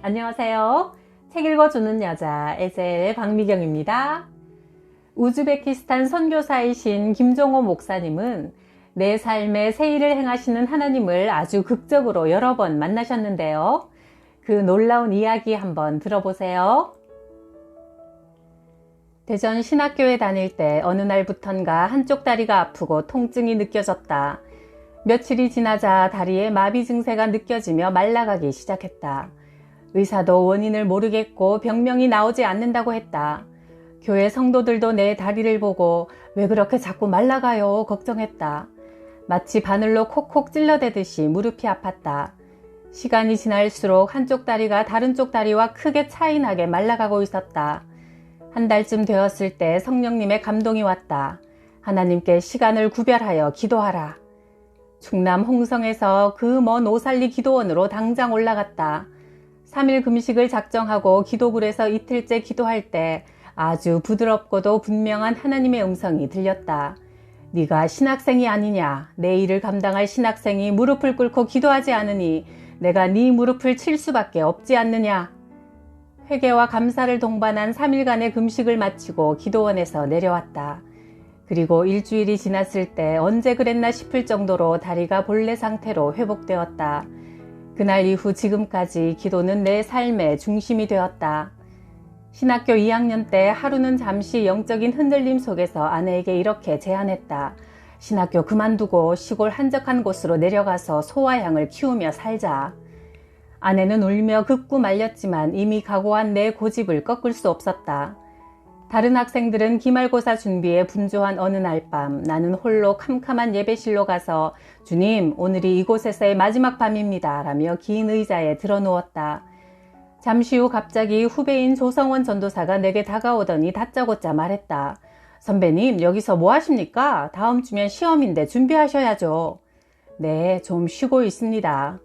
안녕하세요. 책 읽어주는 여자 에셀의 박미경입니다. 우즈베키스탄 선교사이신 김종호 목사님은 내 삶에 새 일을 행하시는 하나님을 아주 극적으로 여러 번 만나셨는데요. 그 놀라운 이야기 한번 들어보세요. 대전 신학교에 다닐 때 어느 날부턴가 한쪽 다리가 아프고 통증이 느껴졌다. 며칠이 지나자 다리에 마비 증세가 느껴지며 말라가기 시작했다. 의사도 원인을 모르겠고 병명이 나오지 않는다고 했다. 교회 성도들도 내 다리를 보고 왜 그렇게 자꾸 말라가요 걱정했다. 마치 바늘로 콕콕 찔러대듯이 무릎이 아팠다. 시간이 지날수록 한쪽 다리가 다른 쪽 다리와 크게 차이나게 말라가고 있었다. 한 달쯤 되었을 때 성령님의 감동이 왔다. 하나님께 시간을 구별하여 기도하라. 충남 홍성에서 그 먼 오살리 기도원으로 당장 올라갔다. 3일 금식을 작정하고 기도굴에서 이틀째 기도할 때 아주 부드럽고도 분명한 하나님의 음성이 들렸다. 네가 신학생이 아니냐. 내 일을 감당할 신학생이 무릎을 꿇고 기도하지 않으니 내가 네 무릎을 칠 수밖에 없지 않느냐. 회개와 감사를 동반한 3일간의 금식을 마치고 기도원에서 내려왔다. 그리고 일주일이 지났을 때 언제 그랬나 싶을 정도로 다리가 본래 상태로 회복되었다. 그날 이후 지금까지 기도는 내 삶의 중심이 되었다. 신학교 2학년 때 하루는 잠시 영적인 흔들림 속에서 아내에게 이렇게 제안했다. 신학교 그만두고 시골 한적한 곳으로 내려가서 소와 양을 키우며 살자. 아내는 울며 극구 말렸지만 이미 각오한 내 고집을 꺾을 수 없었다. 다른 학생들은 기말고사 준비에 분주한 어느 날 밤 나는 홀로 캄캄한 예배실로 가서 주님 오늘이 이곳에서의 마지막 밤입니다 라며 긴 의자에 드러누웠다. 잠시 후 갑자기 후배인 조성원 전도사가 내게 다가오더니 다짜고짜 말했다. 선배님 여기서 뭐 하십니까? 다음 주면 시험인데 준비하셔야죠. 네, 좀 쉬고 있습니다.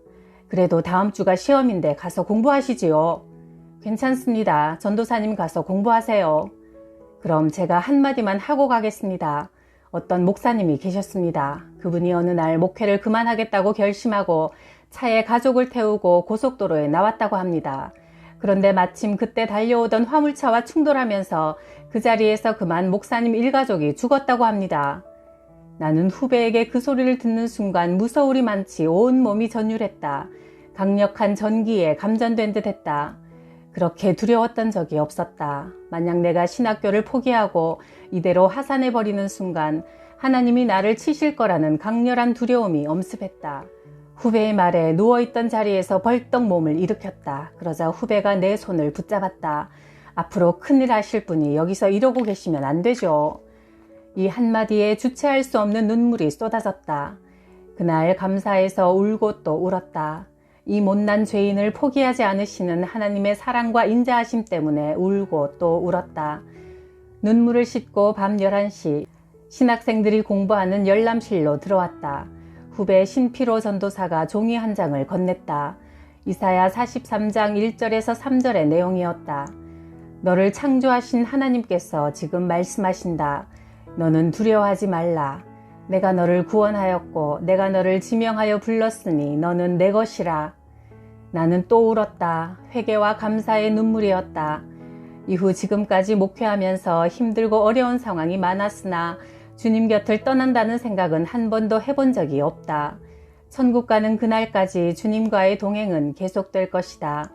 그래도 다음 주가 시험인데 가서 공부하시지요. 괜찮습니다. 전도사님 가서 공부하세요. 그럼 제가 한마디만 하고 가겠습니다. 어떤 목사님이 계셨습니다. 그분이 어느 날 목회를 그만하겠다고 결심하고 차에 가족을 태우고 고속도로에 나왔다고 합니다. 그런데 마침 그때 달려오던 화물차와 충돌하면서 그 자리에서 그만 목사님 일가족이 죽었다고 합니다. 나는 후배에게 그 소리를 듣는 순간 무서울이 많지 온몸이 전율했다. 강력한 전기에 감전된 듯 했다. 그렇게 두려웠던 적이 없었다. 만약 내가 신학교를 포기하고 이대로 하산해버리는 순간 하나님이 나를 치실 거라는 강렬한 두려움이 엄습했다. 후배의 말에 누워있던 자리에서 벌떡 몸을 일으켰다. 그러자 후배가 내 손을 붙잡았다. 앞으로 큰일 하실 분이 여기서 이러고 계시면 안 되죠. 이 한마디에 주체할 수 없는 눈물이 쏟아졌다. 그날 감사해서 울고 또 울었다. 이 못난 죄인을 포기하지 않으시는 하나님의 사랑과 인자하심 때문에 울고 또 울었다. 눈물을 씻고 밤 11시 신학생들이 공부하는 열람실로 들어왔다. 후배 신피로 전도사가 종이 한 장을 건넸다. 이사야 43장 1절에서 3절의 내용이었다. 너를 창조하신 하나님께서 지금 말씀하신다. 너는 두려워하지 말라. 내가 너를 구원하였고 내가 너를 지명하여 불렀으니 너는 내 것이라. 나는 또 울었다. 회개와 감사의 눈물이었다. 이후 지금까지 목회하면서 힘들고 어려운 상황이 많았으나 주님 곁을 떠난다는 생각은 한 번도 해본 적이 없다. 천국 가는 그날까지 주님과의 동행은 계속될 것이다.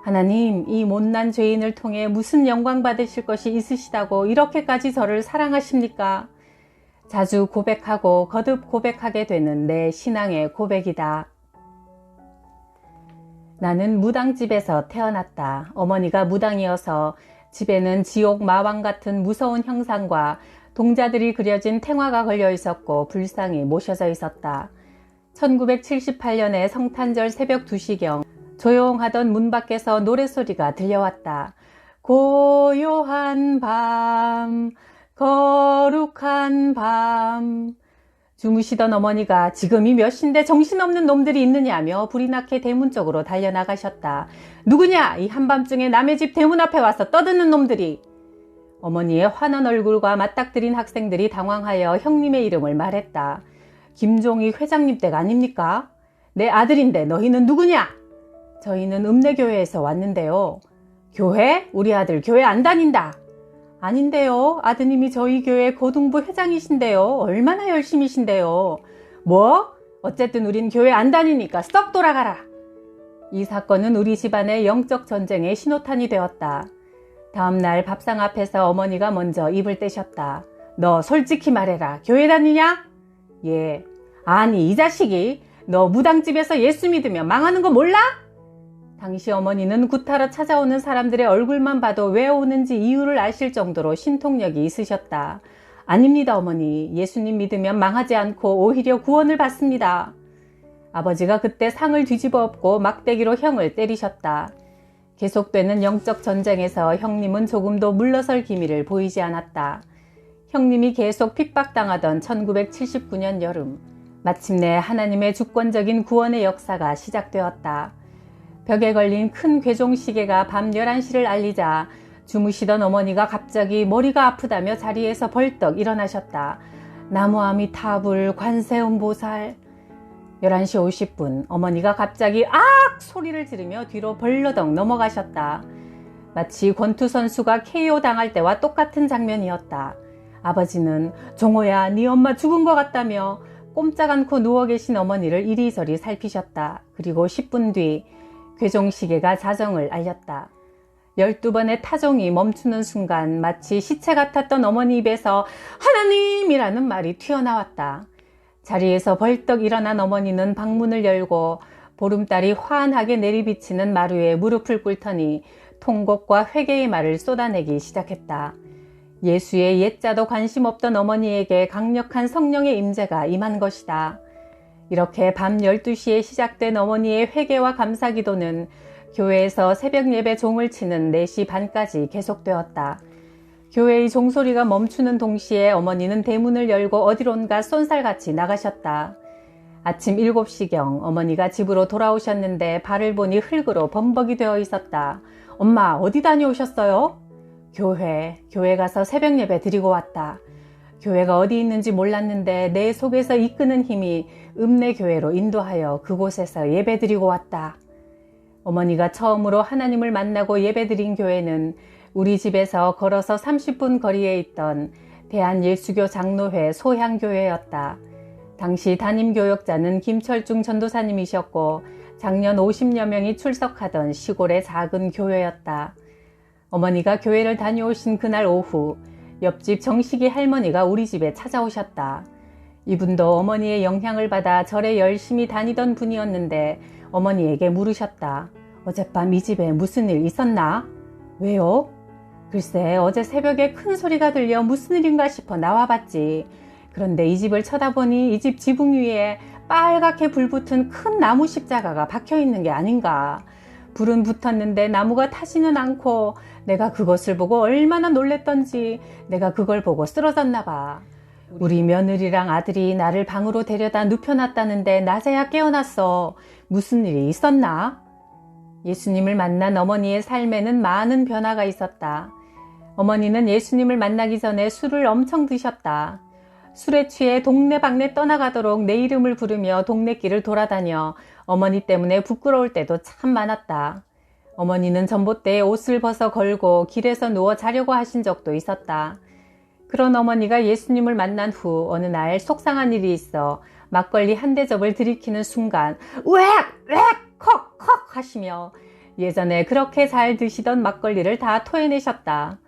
하나님, 이 못난 죄인을 통해 무슨 영광 받으실 것이 있으시다고 이렇게까지 저를 사랑하십니까? 자주 고백하고 거듭 고백하게 되는 내 신앙의 고백이다. 나는 무당집에서 태어났다. 어머니가 무당이어서 집에는 지옥 마왕 같은 무서운 형상과 동자들이 그려진 탱화가 걸려 있었고 불상이 모셔져 있었다. 1978년에 성탄절 새벽 2시경 조용하던 문 밖에서 노래소리가 들려왔다. 고요한 밤 거룩한 밤. 주무시던 어머니가 지금이 몇 시인데 정신없는 놈들이 있느냐며 불이 나게 대문 쪽으로 달려나가셨다. 누구냐? 이 한밤중에 남의 집 대문 앞에 와서 떠드는 놈들이. 어머니의 환한 얼굴과 맞닥뜨린 학생들이 당황하여 형님의 이름을 말했다. 김종희 회장님 댁 아닙니까? 내 아들인데 너희는 누구냐? 저희는 읍내교회에서 왔는데요. 교회? 우리 아들 교회 안 다닌다. 아닌데요. 아드님이 저희 교회 고등부 회장이신데요. 얼마나 열심이신데요. 뭐? 어쨌든 우린 교회 안 다니니까 썩 돌아가라. 이 사건은 우리 집안의 영적 전쟁의 신호탄이 되었다. 다음날 밥상 앞에서 어머니가 먼저 입을 떼셨다. 너 솔직히 말해라. 교회 다니냐? 예. 아니 이 자식이 너 무당집에서 예수 믿으면 망하는 거 몰라? 당시 어머니는 구타로 찾아오는 사람들의 얼굴만 봐도 왜 오는지 이유를 아실 정도로 신통력이 있으셨다. 아닙니다 어머니. 예수님 믿으면 망하지 않고 오히려 구원을 받습니다. 아버지가 그때 상을 뒤집어 엎고 막대기로 형을 때리셨다. 계속되는 영적 전쟁에서 형님은 조금도 물러설 기미를 보이지 않았다. 형님이 계속 핍박당하던 1979년 여름, 마침내 하나님의 주권적인 구원의 역사가 시작되었다. 벽에 걸린 큰 괴종시계가 밤 11시를 알리자 주무시던 어머니가 갑자기 머리가 아프다며 자리에서 벌떡 일어나셨다. 나무아미타불 관세음보살. 11시 50분 어머니가 갑자기 악! 소리를 지르며 뒤로 벌러덩 넘어가셨다. 마치 권투 선수가 KO 당할 때와 똑같은 장면이었다. 아버지는 종호야 네 엄마 죽은 것 같다며 꼼짝 않고 누워 계신 어머니를 이리저리 살피셨다. 그리고 10분 뒤 괴종시계가 자정을 알렸다. 12번의 타종이 멈추는 순간 마치 시체 같았던 어머니 입에서 하나님이라는 말이 튀어나왔다. 자리에서 벌떡 일어난 어머니는 방문을 열고 보름달이 환하게 내리비치는 마루에 무릎을 꿇더니 통곡과 회개의 말을 쏟아내기 시작했다. 예수의 옛자도 관심 없던 어머니에게 강력한 성령의 임재가 임한 것이다. 이렇게 밤 12시에 시작된 어머니의 회개와 감사기도는 교회에서 새벽 예배 종을 치는 4시 반까지 계속되었다. 교회의 종소리가 멈추는 동시에 어머니는 대문을 열고 어디론가 쏜살같이 나가셨다. 아침 7시경 어머니가 집으로 돌아오셨는데 발을 보니 흙으로 범벅이 되어 있었다. 엄마 어디 다녀오셨어요? 교회 가서 새벽 예배 드리고 왔다. 교회가 어디 있는지 몰랐는데 내 속에서 이끄는 힘이 읍내교회로 인도하여 그곳에서 예배 드리고 왔다. 어머니가 처음으로 하나님을 만나고 예배 드린 교회는 우리 집에서 걸어서 30분 거리에 있던 대한예수교 장로회 소향교회였다. 당시 담임교역자는 김철중 전도사님이셨고 작년 50여 명이 출석하던 시골의 작은 교회였다. 어머니가 교회를 다녀오신 그날 오후 옆집 정식이 할머니가 우리 집에 찾아오셨다. 이분도 어머니의 영향을 받아 절에 열심히 다니던 분이었는데 어머니에게 물으셨다. 어젯밤 이 집에 무슨 일 있었나? 왜요? 글쎄 어제 새벽에 큰 소리가 들려 무슨 일인가 싶어 나와봤지. 그런데 이 집을 쳐다보니 이 집 지붕 위에 빨갛게 불붙은 큰 나무 십자가가 박혀있는 게 아닌가. 불은 붙었는데 나무가 타지는 않고 내가 그것을 보고 얼마나 놀랬던지 내가 그걸 보고 쓰러졌나 봐. 우리 며느리랑 아들이 나를 방으로 데려다 눕혀놨다는데 낮에야 깨어났어. 무슨 일이 있었나? 예수님을 만난 어머니의 삶에는 많은 변화가 있었다. 어머니는 예수님을 만나기 전에 술을 엄청 드셨다. 술에 취해 동네방네 떠나가도록 내 이름을 부르며 동네길을 돌아다녀 어머니 때문에 부끄러울 때도 참 많았다. 어머니는 전봇대에 옷을 벗어 걸고 길에서 누워 자려고 하신 적도 있었다. 그런 어머니가 예수님을 만난 후 어느 날 속상한 일이 있어 막걸리 한 대접을 들이키는 순간 으악! 으악! 컥! 컥! 하시며 예전에 그렇게 잘 드시던 막걸리를 다 토해내셨다.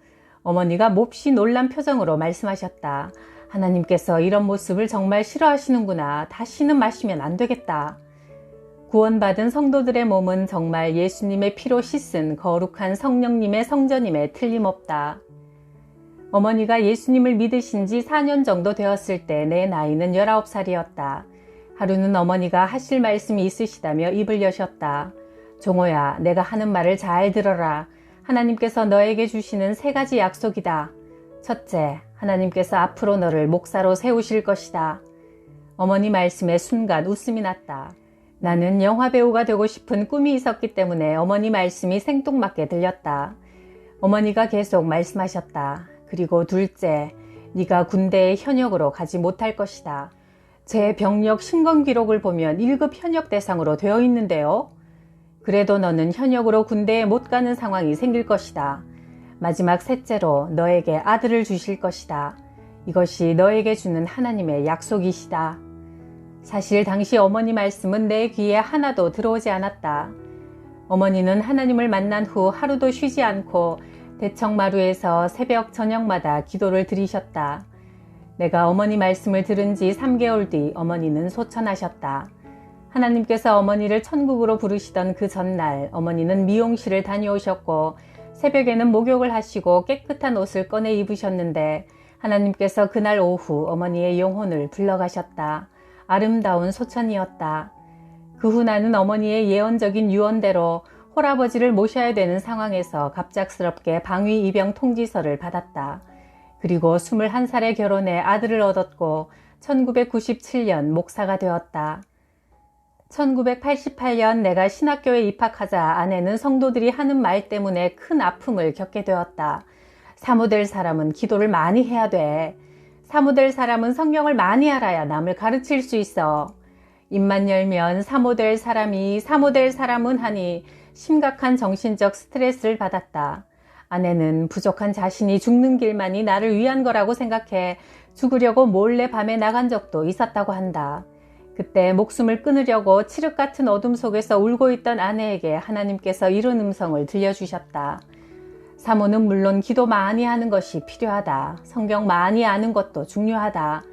어머니가 몹시 놀란 표정으로 말씀하셨다. 하나님께서 이런 모습을 정말 싫어하시는구나. 다시는 마시면 안 되겠다. 구원받은 성도들의 몸은 정말 예수님의 피로 씻은 거룩한 성령님의 성전임에 틀림없다. 어머니가 예수님을 믿으신 지 4년 정도 되었을 때 내 나이는 19살이었다. 하루는 어머니가 하실 말씀이 있으시다며 입을 여셨다. 종호야, 내가 하는 말을 잘 들어라. 하나님께서 너에게 주시는 3가지 약속이다. 첫째, 하나님께서 앞으로 너를 목사로 세우실 것이다. 어머니 말씀에 순간 웃음이 났다. 나는 영화배우가 되고 싶은 꿈이 있었기 때문에 어머니 말씀이 생뚱맞게 들렸다. 어머니가 계속 말씀하셨다. 그리고 둘째, 네가 군대에 현역으로 가지 못할 것이다. 제 병력 신건 기록을 보면 1급 현역 대상으로 되어 있는데요. 그래도 너는 현역으로 군대에 못 가는 상황이 생길 것이다. 마지막 셋째로 너에게 아들을 주실 것이다. 이것이 너에게 주는 하나님의 약속이시다. 사실 당시 어머니 말씀은 내 귀에 하나도 들어오지 않았다. 어머니는 하나님을 만난 후 하루도 쉬지 않고 대청마루에서 새벽 저녁마다 기도를 드리셨다. 내가 어머니 말씀을 들은 지 3개월 뒤 어머니는 소천하셨다. 하나님께서 어머니를 천국으로 부르시던 그 전날 어머니는 미용실을 다녀오셨고 새벽에는 목욕을 하시고 깨끗한 옷을 꺼내 입으셨는데 하나님께서 그날 오후 어머니의 영혼을 불러가셨다. 아름다운 소천이었다. 그 후 나는 어머니의 예언적인 유언대로 홀아버지를 모셔야 되는 상황에서 갑작스럽게 방위 입영 통지서를 받았다. 그리고 21살에 결혼해 아들을 얻었고 1997년 목사가 되었다. 1988년 내가 신학교에 입학하자 아내는 성도들이 하는 말 때문에 큰 아픔을 겪게 되었다. 사모될 사람은 기도를 많이 해야 돼. 사모될 사람은 성경을 많이 알아야 남을 가르칠 수 있어. 입만 열면 사모될 사람이 사모될 사람은 하니 심각한 정신적 스트레스를 받았다. 아내는 부족한 자신이 죽는 길만이 나를 위한 거라고 생각해 죽으려고 몰래 밤에 나간 적도 있었다고 한다. 그때 목숨을 끊으려고 칠흑 같은 어둠 속에서 울고 있던 아내에게 하나님께서 이런 음성을 들려주셨다. 사모는 물론 기도 많이 하는 것이 필요하다. 성경 많이 아는 것도 중요하다.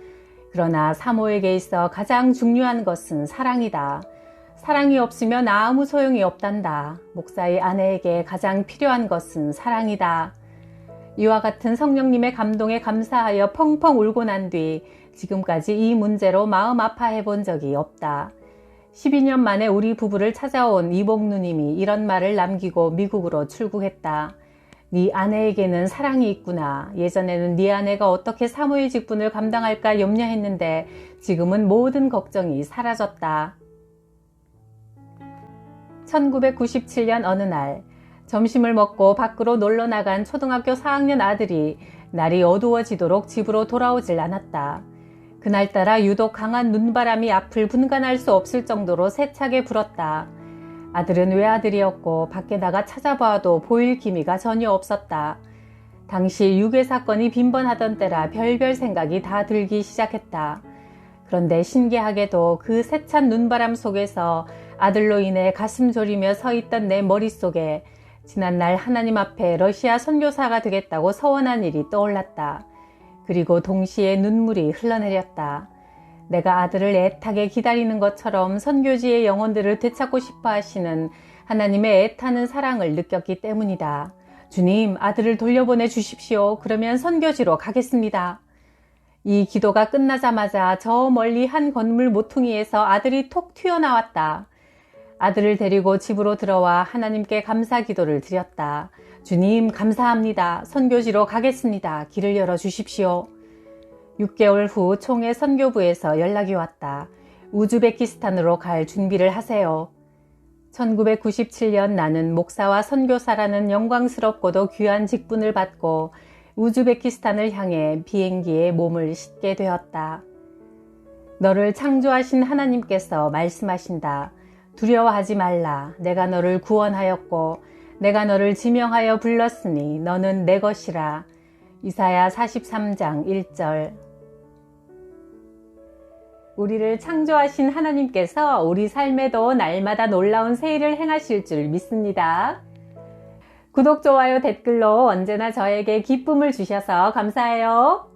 그러나 사모에게 있어 가장 중요한 것은 사랑이다. 사랑이 없으면 아무 소용이 없단다. 목사의 아내에게 가장 필요한 것은 사랑이다. 이와 같은 성령님의 감동에 감사하여 펑펑 울고 난 뒤 지금까지 이 문제로 마음 아파해 본 적이 없다. 12년 만에 우리 부부를 찾아온 이복 누님이 이런 말을 남기고 미국으로 출국했다. 네 아내에게는 사랑이 있구나. 예전에는 네 아내가 어떻게 사모의 직분을 감당할까 염려했는데 지금은 모든 걱정이 사라졌다. 1997년 어느 날 점심을 먹고 밖으로 놀러 나간 초등학교 4학년 아들이 날이 어두워지도록 집으로 돌아오질 않았다. 그날따라 유독 강한 눈바람이 앞을 분간할 수 없을 정도로 세차게 불었다. 아들은 외아들이었고 밖에 나가 찾아봐도 보일 기미가 전혀 없었다. 당시 유괴 사건이 빈번하던 때라 별별 생각이 다 들기 시작했다. 그런데 신기하게도 그 세찬 눈바람 속에서 아들로 인해 가슴 졸이며 서 있던 내 머릿속에 지난날 하나님 앞에 러시아 선교사가 되겠다고 서원한 일이 떠올랐다. 그리고 동시에 눈물이 흘러내렸다. 내가 아들을 애타게 기다리는 것처럼 선교지의 영혼들을 되찾고 싶어 하시는 하나님의 애타는 사랑을 느꼈기 때문이다. 주님, 아들을 돌려보내 주십시오. 그러면 선교지로 가겠습니다. 이 기도가 끝나자마자 저 멀리 한 건물 모퉁이에서 아들이 톡 튀어나왔다. 아들을 데리고 집으로 들어와 하나님께 감사 기도를 드렸다. 주님, 감사합니다. 선교지로 가겠습니다. 길을 열어주십시오. 6개월 후 총회 선교부에서 연락이 왔다. 우즈베키스탄으로 갈 준비를 하세요. 1997년 나는 목사와 선교사라는 영광스럽고도 귀한 직분을 받고 우즈베키스탄을 향해 비행기에 몸을 싣게 되었다. 너를 창조하신 하나님께서 말씀하신다. 두려워하지 말라. 내가 너를 구원하였고 내가 너를 지명하여 불렀으니 너는 내 것이라. 이사야 43장 1절. 우리를 창조하신 하나님께서 우리 삶에도 날마다 놀라운 새 일을 행하실 줄 믿습니다. 구독, 좋아요, 댓글로 언제나 저에게 기쁨을 주셔서 감사해요.